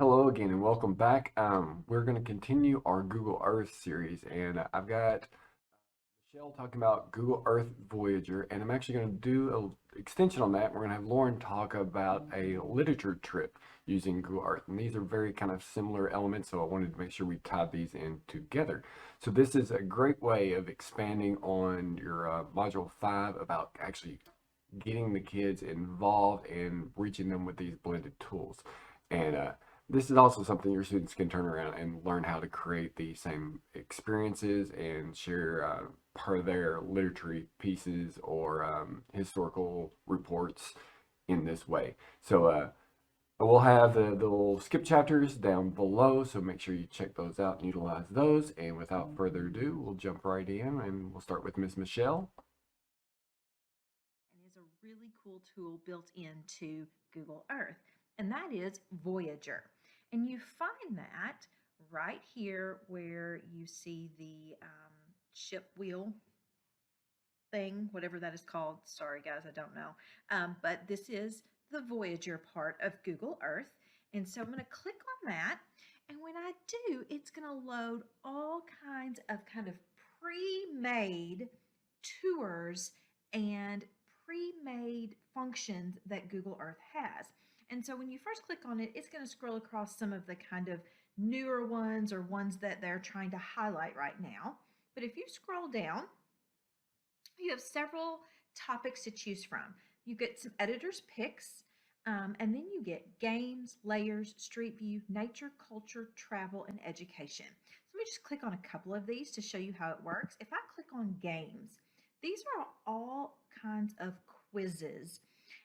Hello again and welcome back. We're going to continue our Google Earth series, and I've got Michelle talking about Google Earth Voyager, and I'm actually going to do an extension on that. We're going to have Lauren talk about a literature trip using Google Earth, and these are very kind of similar elements, so I wanted to make sure we tied these in together. So this is a great way of expanding on your Module 5 about actually getting the kids involved and reaching them with these blended tools. And this is also something your students can turn around and learn how to create the same experiences and share part of their literary pieces or historical reports in this way. So we'll have the little skip chapters down below, so make sure you check those out and utilize those. And without further ado, we'll jump right in and we'll start with Miss Michelle. And is a really cool tool built into Google Earth, and that is Voyager. And you find that right here where you see the ship wheel thing, whatever that is called. Sorry, guys, I don't know. But this is the Voyager part of Google Earth. And so I'm going to click on that. And when I do, it's going to load all kinds of kind of pre-made tours and pre-made functions that Google Earth has. And so when you first click on it, it's going to scroll across some of the kind of newer ones or ones that they're trying to highlight right now. But if you scroll down, you have several topics to choose from. You get some editor's picks, and then you get games, layers, street view, nature, culture, travel, and education. So let me just click on a couple of these to show you how it works. If I click on games, these are all kinds of quizzes.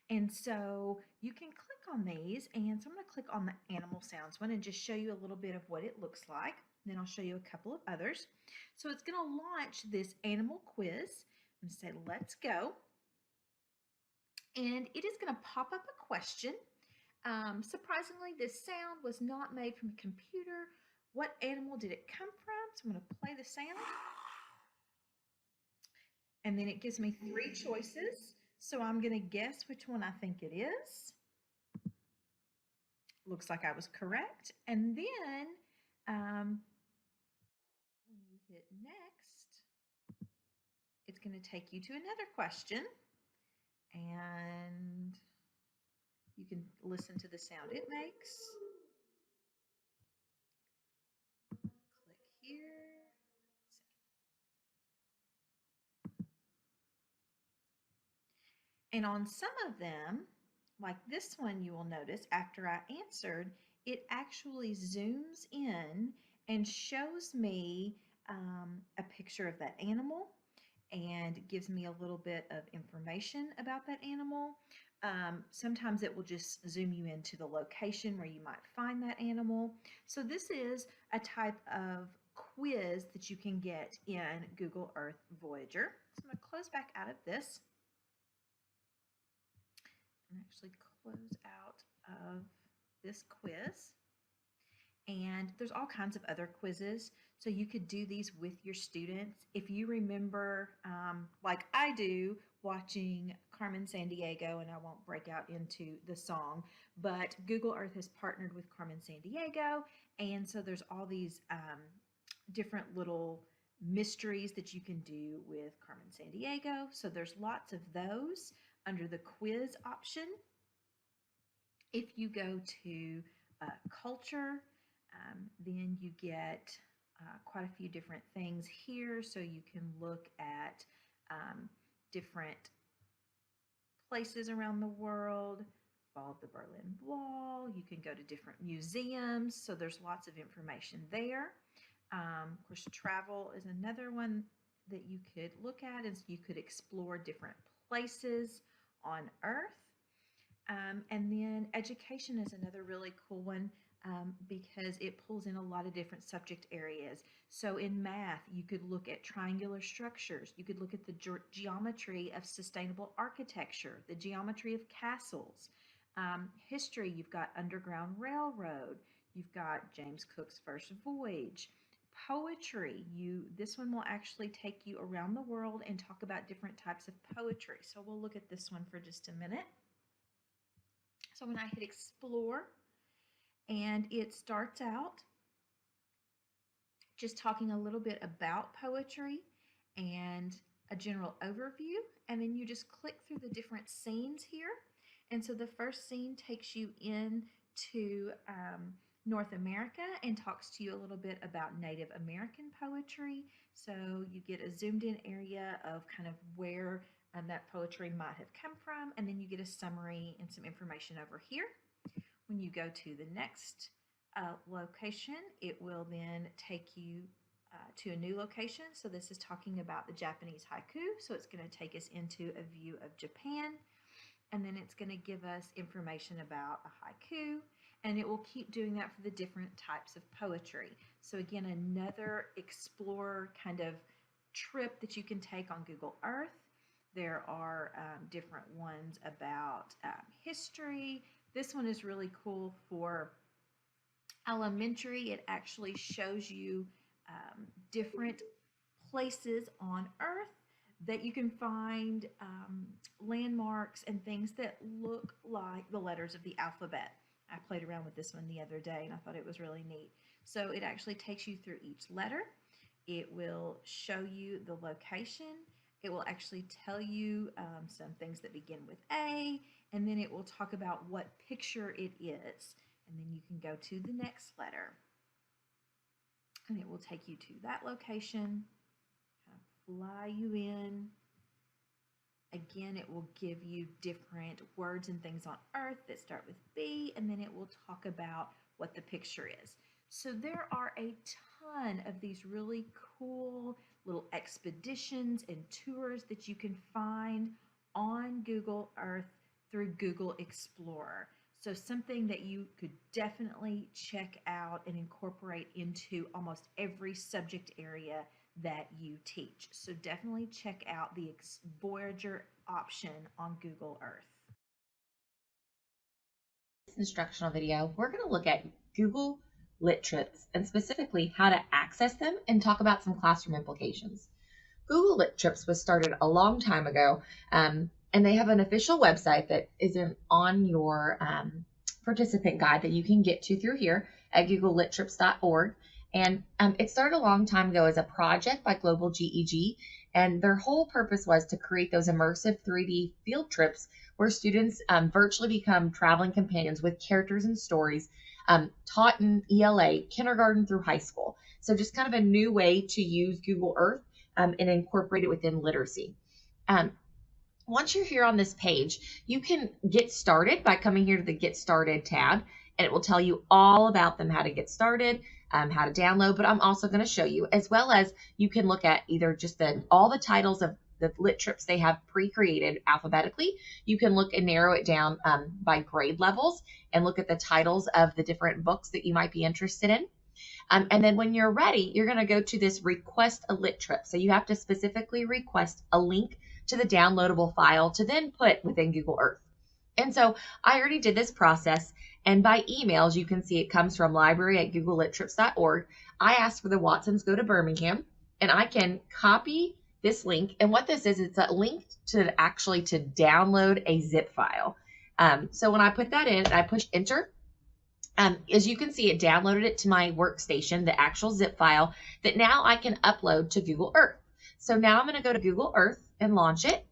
And so you can click on these, and so I'm going to click on the animal sounds one and just show you a little bit of what it looks like. Then I'll show you a couple of others. So it's going to launch this animal quiz and say, let's go. And it is going to pop up a question. Surprisingly, this sound was not made from a computer. What animal did it come from? So I'm going to play the sound. And then it gives me three choices. So I'm going to guess which one I think it is. Looks like I was correct. And then when you hit next, it's going to take you to another question. And you can listen to the sound it makes. Click here. And on some of them, like this one, you will notice after I answered, it actually zooms in and shows me a picture of that animal and gives me a little bit of information about that animal. Sometimes it will just zoom you into the location where you might find that animal. So this is a type of quiz that you can get in Google Earth Voyager. So I'm going to close back out of this and actually close out of this quiz. And there's all kinds of other quizzes. So you could do these with your students. If you remember, like I do, watching Carmen Sandiego, and I won't break out into the song, but Google Earth has partnered with Carmen Sandiego. And so there's all these different little mysteries that you can do with Carmen Sandiego. So there's lots of those under the quiz option. If you go to culture, then you get quite a few different things here. So you can look at different places around the world, Fall of the Berlin Wall. You can go to different museums. So there's lots of information there. Of course, travel is another one that you could look at, and so you could explore different places on Earth. And then education is another really cool one because it pulls in a lot of different subject areas. So in math, you could look at triangular structures. You could look at the geometry of sustainable architecture, the geometry of castles. History, you've got Underground Railroad. You've got James Cook's first voyage. Poetry, this one will actually take you around the world and talk about different types of poetry. So we'll look at this one for just a minute. So when I hit explore And it starts out just talking a little bit about poetry and a general overview. And then you just click through the different scenes here. And so the first scene takes you in to North America and talks to you a little bit about Native American poetry. So you get a zoomed in area of kind of where that poetry might have come from. And then you get a summary and some information over here. When you go to the next location, it will then take you to a new location. So this is talking about the Japanese haiku. So it's going to take us into a view of Japan. And then it's going to give us information about a haiku. And it will keep doing that for the different types of poetry. So again, another explorer kind of trip that you can take on Google Earth. There are different ones about history. This one is really cool for elementary. It actually shows you different places on Earth that you can find landmarks and things that look like the letters of the alphabet. I played around with this one the other day and I thought it was really neat. So it actually takes you through each letter. It will show you the location. It will actually tell you some things that begin with A, and then it will talk about what picture it is. And then you can go to the next letter. And it will take you to that location, kind of fly you in. Again, it will give you different words and things on Earth that start with B, and then it will talk about what the picture is. So there are a ton of these really cool little expeditions and tours that you can find on Google Earth through Google Explorer. So something that you could definitely check out and incorporate into almost every subject area that you teach. So definitely check out the Voyager option on Google Earth. This instructional video, we're going to look at Google LitTrips and specifically how to access them and talk about some classroom implications. Google LitTrips was started a long time ago, and they have an official website that isn't on your participant guide that you can get to through here at googlelittrips.org. And it started a long time ago as a project by Global GEG, and their whole purpose was to create those immersive 3D field trips where students virtually become traveling companions with characters and stories taught in ELA, kindergarten through high school. So just kind of a new way to use Google Earth and incorporate it within literacy. Once you're here on this page, you can get started by coming here to the Get Started tab, and it will tell you all about them, how to get started, how to download, but I'm also going to show you, as well as you can look at either just all the titles of the LitTrips they have pre-created alphabetically. You can look and narrow it down by grade levels and look at the titles of the different books that you might be interested in. And then when you're ready, you're going to go to this request a LitTrip. So you have to specifically request a link to the downloadable file to then put within Google Earth. And so I already did this process, and by emails, you can see it comes from library@googlelittrips.org. I asked for the Watsons Go to Birmingham, and I can copy this link. And what this is, it's a link to actually to download a zip file. So when I put that in, I push enter. As you can see, it downloaded it to my workstation, the actual zip file that now I can upload to Google Earth. So now I'm going to go to Google Earth and launch it.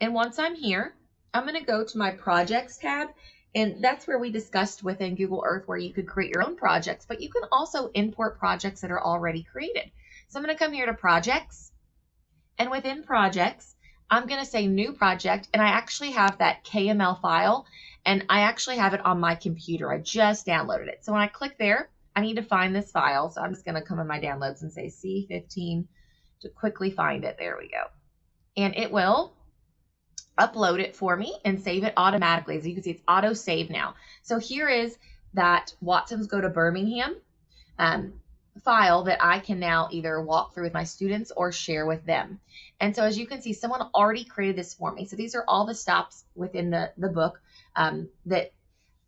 And once I'm here, I'm going to go to my projects tab. And that's where we discussed within Google Earth where you could create your own projects, but you can also import projects that are already created. So I'm going to come here to projects. And within projects, I'm going to say new project. And I actually have that KML file, and I actually have it on my computer. I just downloaded it. So when I click there, I need to find this file. So I'm just going to come in my downloads and say C15 to quickly find it. There we go. And it will upload it for me and save it automatically. As you can see, it's auto save now. So here is that Watsons Go to Birmingham file that I can now either walk through with my students or share with them. And so as you can see, someone already created this for me. So these are all the stops within the book that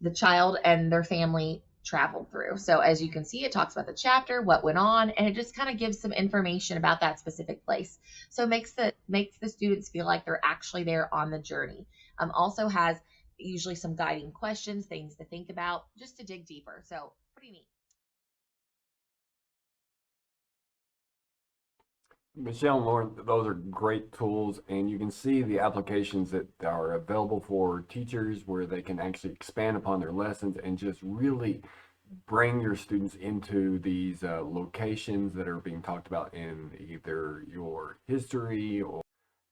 the child and their family traveled through. So as you can see, it talks about the chapter, what went on, and it just kind of gives some information about that specific place. So it makes the students feel like they're actually there on the journey. Also has usually some guiding questions, things to think about, just to dig deeper. So pretty neat. Michelle and Lauren, those are great tools, and you can see the applications that are available for teachers where they can actually expand upon their lessons and just really bring your students into these locations that are being talked about in either your history or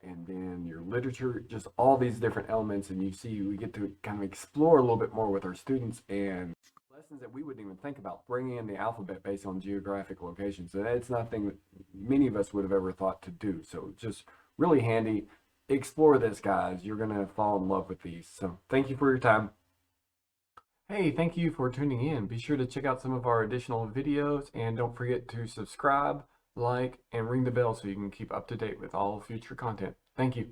and then your literature, just all these different elements. And you see, we get to kind of explore a little bit more with our students and lessons that we wouldn't even think about, bringing in the alphabet based on geographic locations. So that's nothing that many of us would have ever thought to do. So just really handy. Explore this, guys. You're going to fall in love with these. So thank you for your time. Hey, thank you for tuning in. Be sure to check out some of our additional videos and don't forget to subscribe, like, and ring the bell so you can keep up to date with all future content. Thank you.